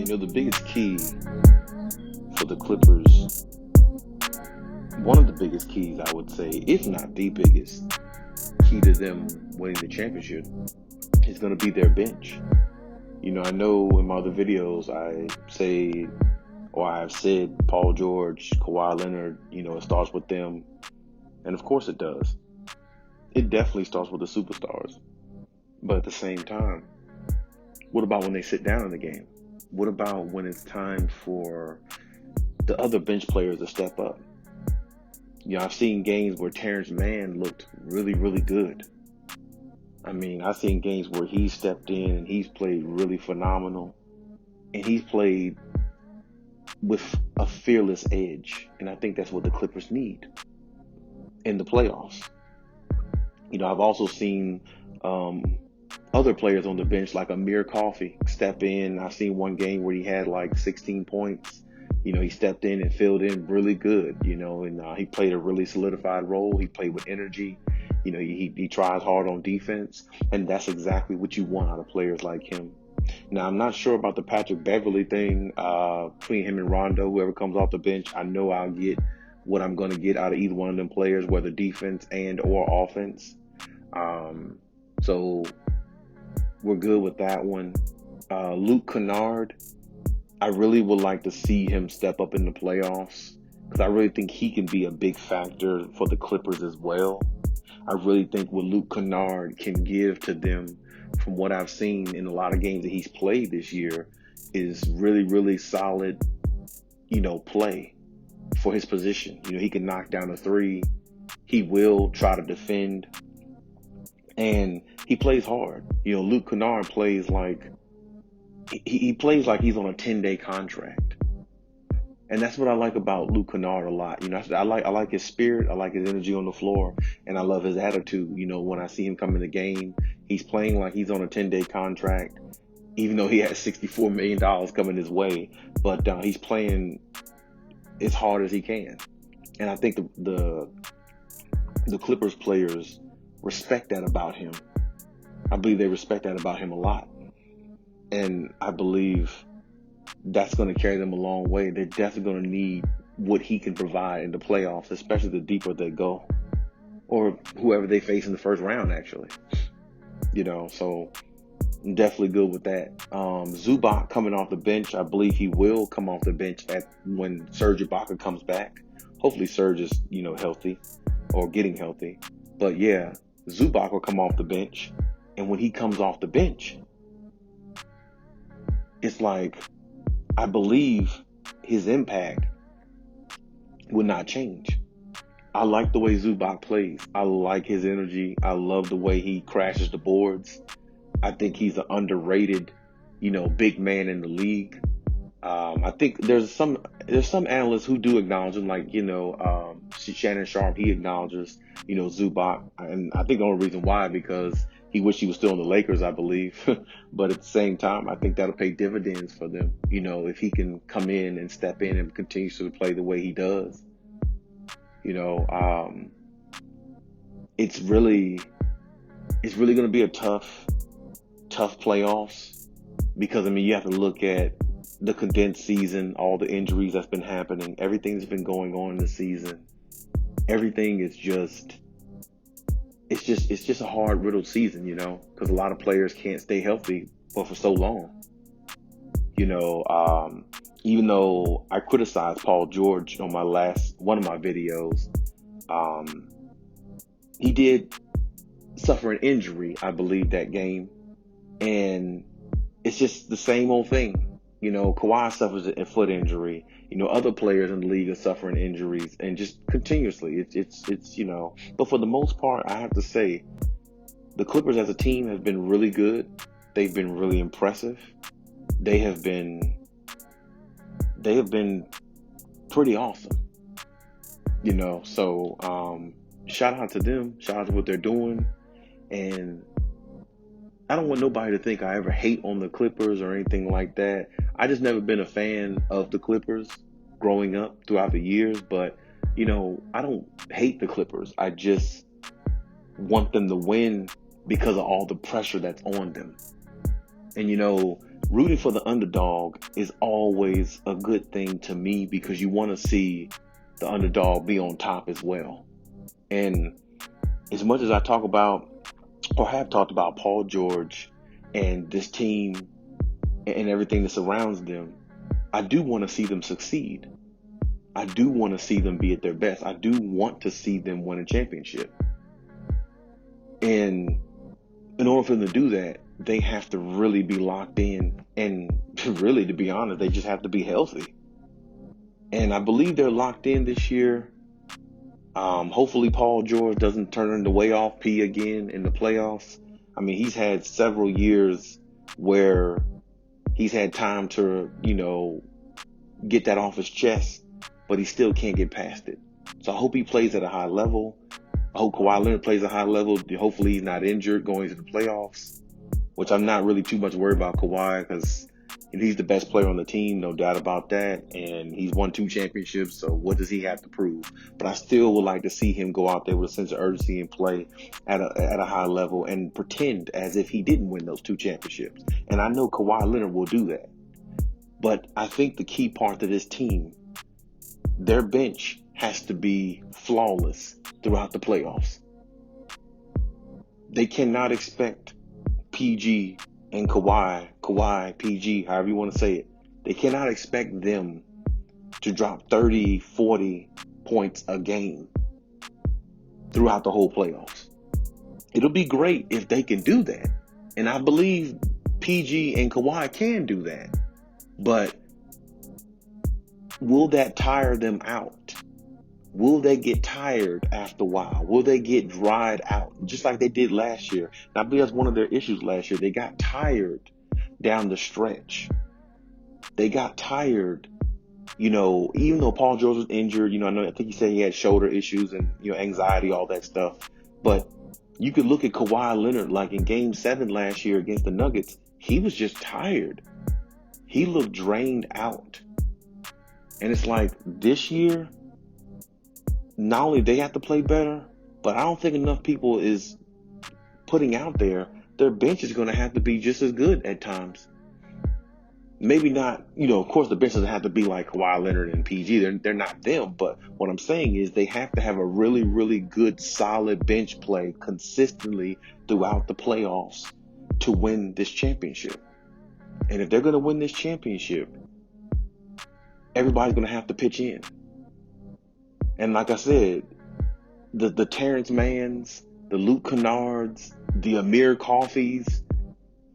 The biggest key for the Clippers, one of the biggest keys, I would say, if not the biggest key to them winning the championship, is going to be their bench. I know in my other videos I say, or I've said, Paul George, Kawhi Leonard, it starts with them. And of course it does. It definitely starts with the superstars. But at the same time, what about when they sit down in the game? What about when it's time for the other bench players to step up? I've seen games where Terrence Mann looked really, really good. I've seen games where he stepped in and he's played really phenomenal. And he's played with a fearless edge. And I think that's what the Clippers need in the playoffs. I've also seen other players on the bench like Amir Coffey step in. I've seen one game where he had like 16 points. He stepped in and filled in really good, and he played a really solidified role. He played with energy. He tries hard on defense, and that's exactly what you want out of players like him. Now, I'm not sure about the Patrick Beverly thing between him and Rondo. Whoever comes off the bench, I know I'll get what I'm going to get out of either one of them players, whether defense and or offense. So we're good with that one. Luke Kennard, I really would like to see him step up in the playoffs because I really think he can be a big factor for the Clippers as well. I really think what Luke Kennard can give to them from what I've seen in a lot of games that he's played this year is really, really solid, play for his position. He can knock down a three. He will try to defend. And he plays hard. Luke Kennard plays like he plays like he's on a 10-day contract. And that's what I like about Luke Kennard a lot. I like his spirit, I like his energy on the floor, and I love his attitude. When I see him come in the game, he's playing like he's on a 10-day contract, even though he has $64 million coming his way. But he's playing as hard as he can. And I think the Clippers players respect that about him. I believe they respect that about him a lot. And I believe that's going to carry them a long way. They're definitely going to need what he can provide in the playoffs, especially the deeper they go. Or whoever they face in the first round, actually. So I'm definitely good with that. Zubac coming off the bench, I believe he will come off the bench when Serge Ibaka comes back. Hopefully Serge is, healthy or getting healthy. But yeah, Zubac will come off the bench, and when he comes off the bench, it's like, I believe his impact will not change. I like the way Zubac plays. I like his energy. I love the way he crashes the boards. I think he's an underrated, big man in the league. I think there's some analysts who do acknowledge him, like, Shannon Sharp, he acknowledges, Zubac. And I think the only reason why, because he wished he was still in the Lakers, I believe. But at the same time, I think that'll pay dividends for them, if he can come in and step in and continue to play the way he does. It's really going to be a tough playoffs because, you have to look at the condensed season, all the injuries that's been happening, everything that's been going on in the season. Everything is it's just a hard riddled season, because a lot of players can't stay healthy for so long. Even though I criticized Paul George on one of my videos, he did suffer an injury, I believe, that game. And it's just the same old thing. Kawhi suffers a foot injury. Other players in the league are suffering injuries, and just continuously. It's But for the most part, I have to say, the Clippers as a team have been really good. They've been really impressive. They have been pretty awesome. So shout out to them. Shout out to what they're doing. And I don't want nobody to think I ever hate on the Clippers or anything like that. I just never been a fan of the Clippers growing up throughout the years. But, I don't hate the Clippers. I just want them to win because of all the pressure that's on them. And, rooting for the underdog is always a good thing to me because you want to see the underdog be on top as well. And as much as I talk about or have talked about Paul George and this team and everything that surrounds them, I do want to see them succeed. I do want to see them be at their best. I do want to see them win a championship. And in order for them to do that, they have to really be locked in. And really, to be honest, they just have to be healthy. And I believe they're locked in this year. Hopefully Paul George doesn't turn into way off P again in the playoffs. I mean, he's had several years where he's had time to, get that off his chest, but he still can't get past it. So I hope he plays at a high level. I hope Kawhi Leonard plays at a high level. Hopefully he's not injured going into the playoffs, which I'm not really too much worried about Kawhi because he's the best player on the team, no doubt about that. And he's won 2 championships, so what does he have to prove? But I still would like to see him go out there with a sense of urgency and play at a high level and pretend as if he didn't win those 2 championships. And I know Kawhi Leonard will do that. But I think the key part to this team, their bench has to be flawless throughout the playoffs. They cannot expect PG and Kawhi, PG, however you want to say it. They cannot expect them to drop 30, 40 points a game throughout the whole playoffs. It'll be great if they can do that. And I believe PG and Kawhi can do that. But will that tire them out? Will they get tired after a while? Will they get dried out? Just like they did last year. And I believe that's one of their issues last year. They got tired down the stretch. They got tired, even though Paul George was injured, I think he said he had shoulder issues and, anxiety, all that stuff. But you could look at Kawhi Leonard, like in Game 7 last year against the Nuggets. He was just tired. He looked drained out. And it's like this year, not only they have to play better, but I don't think enough people is putting out there their bench is going to have to be just as good at times. Maybe not, of course the bench doesn't have to be like Kawhi Leonard and PG. They're not them. But what I'm saying is they have to have a really, really good, solid bench play consistently throughout the playoffs to win this championship. And if they're going to win this championship, everybody's going to have to pitch in. And like I said, the Terrence Manns, the Luke Kennards, the Amir Coffees,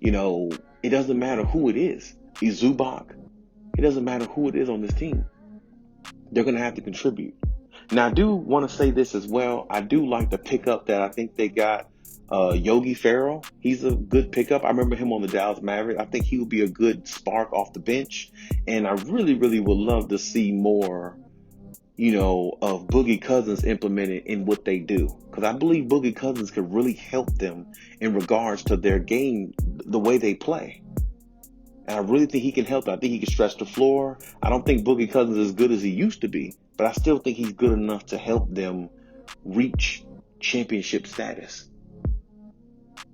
it doesn't matter who it is. Zubac, it doesn't matter who it is on this team. They're going to have to contribute. Now, I do want to say this as well. I do like the pickup that I think they got. Yogi Ferrell, he's a good pickup. I remember him on the Dallas Mavericks. I think he would be a good spark off the bench. And I really, really would love to see more, of Boogie Cousins implemented in what they do. Because I believe Boogie Cousins could really help them in regards to their game, the way they play. And I really think he can help them. I think he can stretch the floor. I don't think Boogie Cousins is as good as he used to be. But I still think he's good enough to help them reach championship status.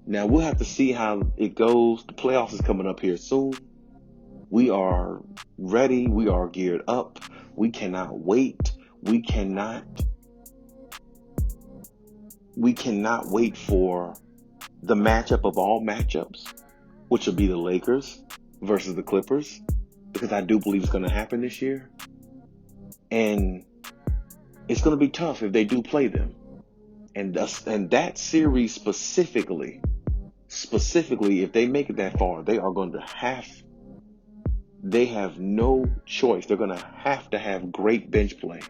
Now, we'll have to see how it goes. The playoffs is coming up here soon. We are ready. We are geared up. We cannot wait. We cannot wait for the matchup of all matchups, which will be the Lakers versus the Clippers, because I do believe it's going to happen this year. And it's going to be tough if they do play them. And that series specifically, if they make it that far, they have no choice. They're going to have great bench play.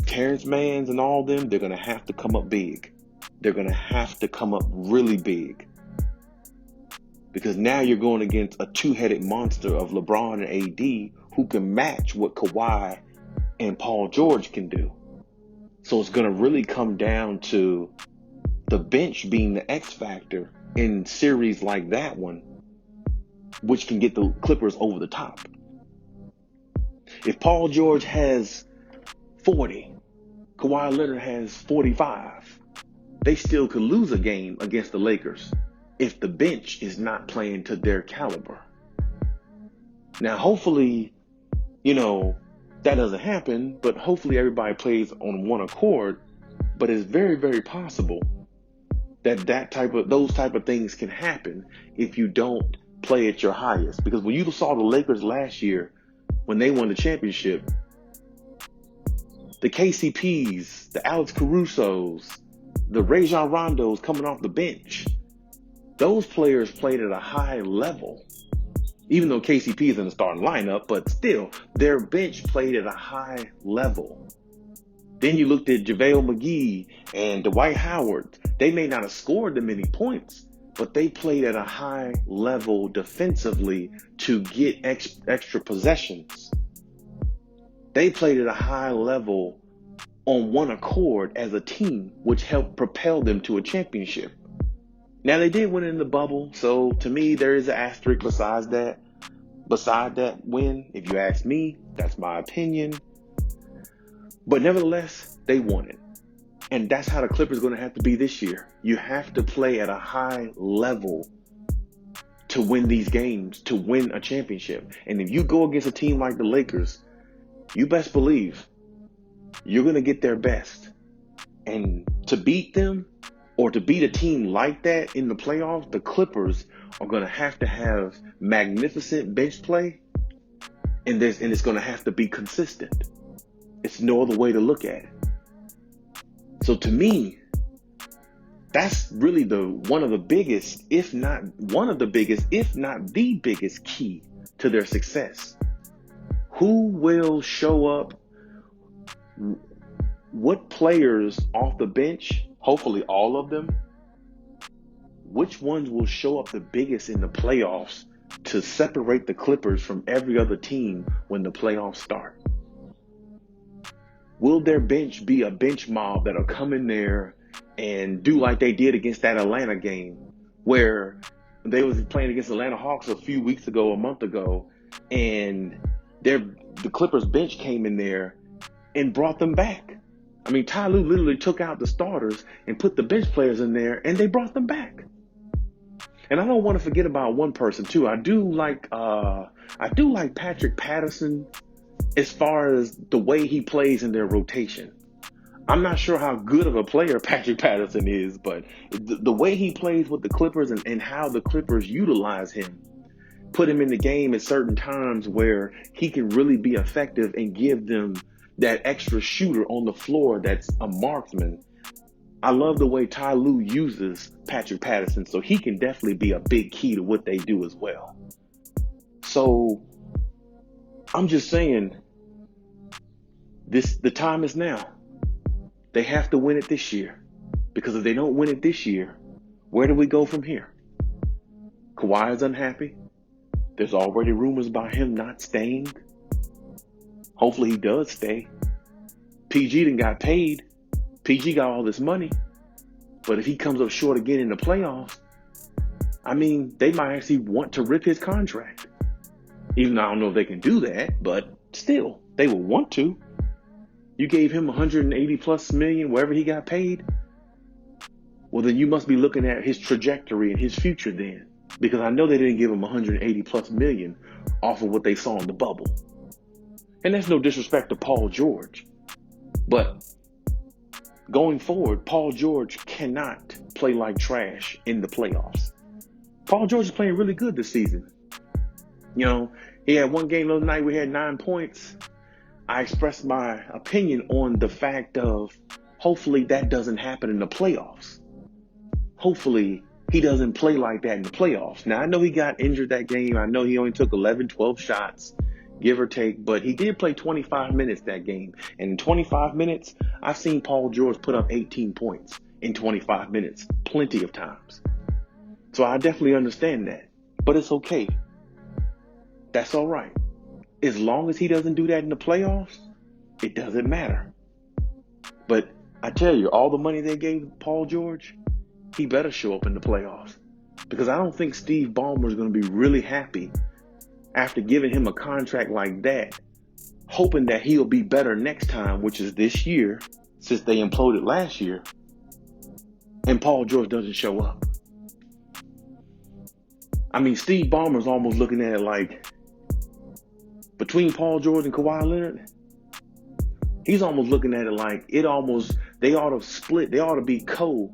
Terrence Manns and all them, they're going to have to come up big. They're going to have to come up really big. Because now you're going against a two-headed monster of LeBron and AD who can match what Kawhi and Paul George can do. So it's going to really come down to the bench being the X factor in series like that one, which can get the Clippers over the top. If Paul George has 40, Kawhi Leonard has 45, they still could lose a game against the Lakers if the bench is not playing to their caliber. Now, hopefully, that doesn't happen, but hopefully everybody plays on one accord. But it's very, very possible that those type of things can happen if you don't play at your highest. Because when you saw the Lakers last year, when they won the championship, the KCPs, the Alex Carusos, the Rajon Rondos coming off the bench, those players played at a high level. Even though KCP is in the starting lineup, but still, their bench played at a high level. Then you looked at JaVale McGee and Dwight Howard. They may not have scored that many points, but they played at a high level defensively to get extra possessions. They played at a high level on one accord as a team, which helped propel them to a championship. Now, they did win in the bubble, so to me, there is an asterisk beside that win. If you ask me, that's my opinion. But nevertheless, they won it. And that's how the Clippers are going to have to be this year. You have to play at a high level to win these games, to win a championship. And if you go against a team like the Lakers, you best believe you're going to get their best. And to beat them, or to beat a team like that in the playoffs, the Clippers are going to have magnificent bench play, and it's going to have to be consistent. It's no other way to look at it. So to me, that's really one of the biggest, if not the biggest key to their success. Who will show up? What players off the bench? Hopefully all of them. Which ones will show up the biggest in the playoffs to separate the Clippers from every other team when the playoffs start? Will their bench be a bench mob that'll come in there and do like they did against that Atlanta game, where they was playing against the Atlanta Hawks a month ago, and the Clippers bench came in there and brought them back? I mean, Ty Lue literally took out the starters and put the bench players in there, and they brought them back. And I don't want to forget about one person too. I do like Patrick Patterson as far as the way he plays in their rotation. I'm not sure how good of a player Patrick Patterson is, but the way he plays with the Clippers and how the Clippers utilize him, put him in the game at certain times where he can really be effective and give them that extra shooter on the floor that's a marksman. I love the way Ty Lue uses Patrick Patterson, so he can definitely be a big key to what they do as well. So I'm just saying, the time is now. They have to win it this year, because if they don't win it this year, where do we go from here? Kawhi is unhappy. There's already rumors about him not staying. Hopefully he does stay. PG done got paid. PG got all this money. But if he comes up short again in the playoffs, I mean, they might actually want to rip his contract. Even though I don't know if they can do that, but still, they will want to. You gave him 180 plus million wherever he got paid. Well, then you must be looking at his trajectory and his future then. Because I know they didn't give him 180 plus million off of what they saw in the bubble. And that's no disrespect to Paul George. But going forward, Paul George cannot play like trash in the playoffs. Paul George is playing really good this season. He had one game the other night where he had 9 points. I expressed my opinion on the fact of hopefully that doesn't happen in the playoffs. Hopefully he doesn't play like that in the playoffs. Now, I know he got injured that game. I know he only took 11, 12 shots, give or take, but he did play 25 minutes that game. And in 25 minutes, I've seen Paul George put up 18 points in 25 minutes, plenty of times. So I definitely understand that, but it's okay. That's all right. As long as he doesn't do that in the playoffs, it doesn't matter. But I tell you, all the money they gave Paul George, he better show up in the playoffs. Because I don't think Steve Ballmer is going to be really happy after giving him a contract like that, hoping that he'll be better next time, which is this year, since they imploded last year, and Paul George doesn't show up. I mean, Steve Ballmer's almost looking at it like between Paul George and Kawhi Leonard, he's almost looking at it like they ought to split. They ought to be co-finals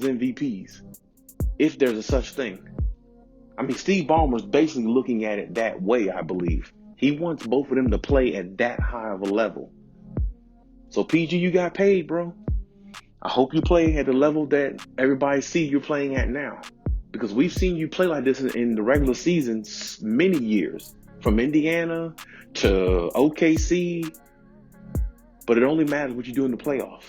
MVPs if there's a such thing. I mean, Steve Ballmer's basically looking at it that way, I believe. He wants both of them to play at that high of a level. So, PG, you got paid, bro. I hope you play at the level that everybody see you're playing at now. Because we've seen you play like this in the regular season many years. From Indiana to OKC. But it only matters what you do in the playoff.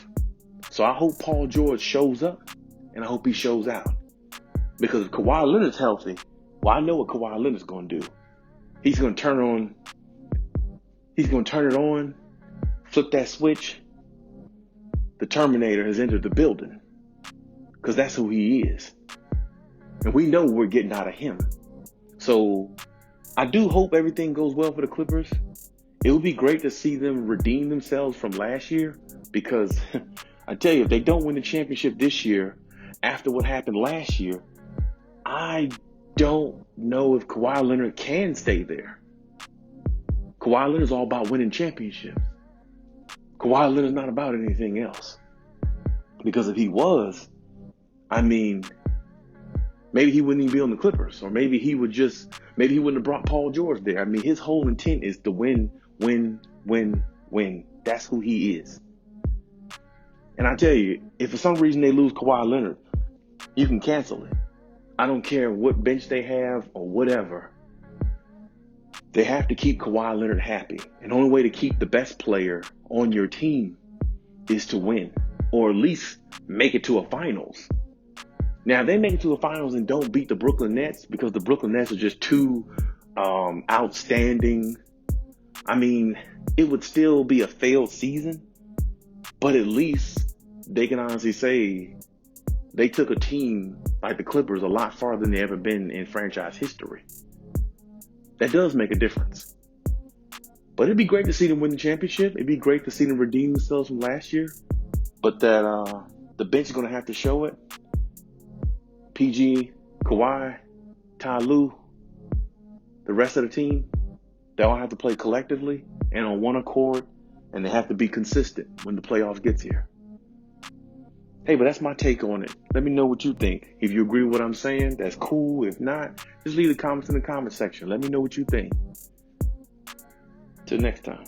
So I hope Paul George shows up. And I hope he shows out. Because if Kawhi Leonard's healthy, well, I know what Kawhi Leonard's going to do. He's going to turn it on, flip that switch. The Terminator has entered the building. Because that's who he is. And we know we're getting out of him. So I do hope everything goes well for the Clippers. It would be great to see them redeem themselves from last year. Because I tell you, if they don't win the championship this year, after what happened last year, I don't know if Kawhi Leonard can stay there. Kawhi Leonard's all about winning championships. Kawhi Leonard's not about anything else. Because if he was, I mean, maybe he wouldn't even be on the Clippers. Or maybe he wouldn't have brought Paul George there. I mean, his whole intent is to win. That's who he is. And I tell you, if for some reason they lose Kawhi Leonard, you can cancel it. I don't care what bench they have or whatever. They have to keep Kawhi Leonard happy. And the only way to keep the best player on your team is to win. Or at least make it to a finals. Now, if they make it to a finals and don't beat the Brooklyn Nets because the Brooklyn Nets are just too outstanding, I mean, it would still be a failed season. But at least they can honestly say they took a team like the Clippers a lot farther than they ever been in franchise history. That does make a difference. But it'd be great to see them win the championship. It'd be great to see them redeem themselves from last year. But that the bench is going to have to show it. PG, Kawhi, Ty Lue, the rest of the team, they all have to play collectively and on one accord. And they have to be consistent when the playoffs gets here. Hey, but that's my take on it. Let me know what you think. If you agree with what I'm saying, that's cool. If not, just leave the comments in the comment section. Let me know what you think. Till next time.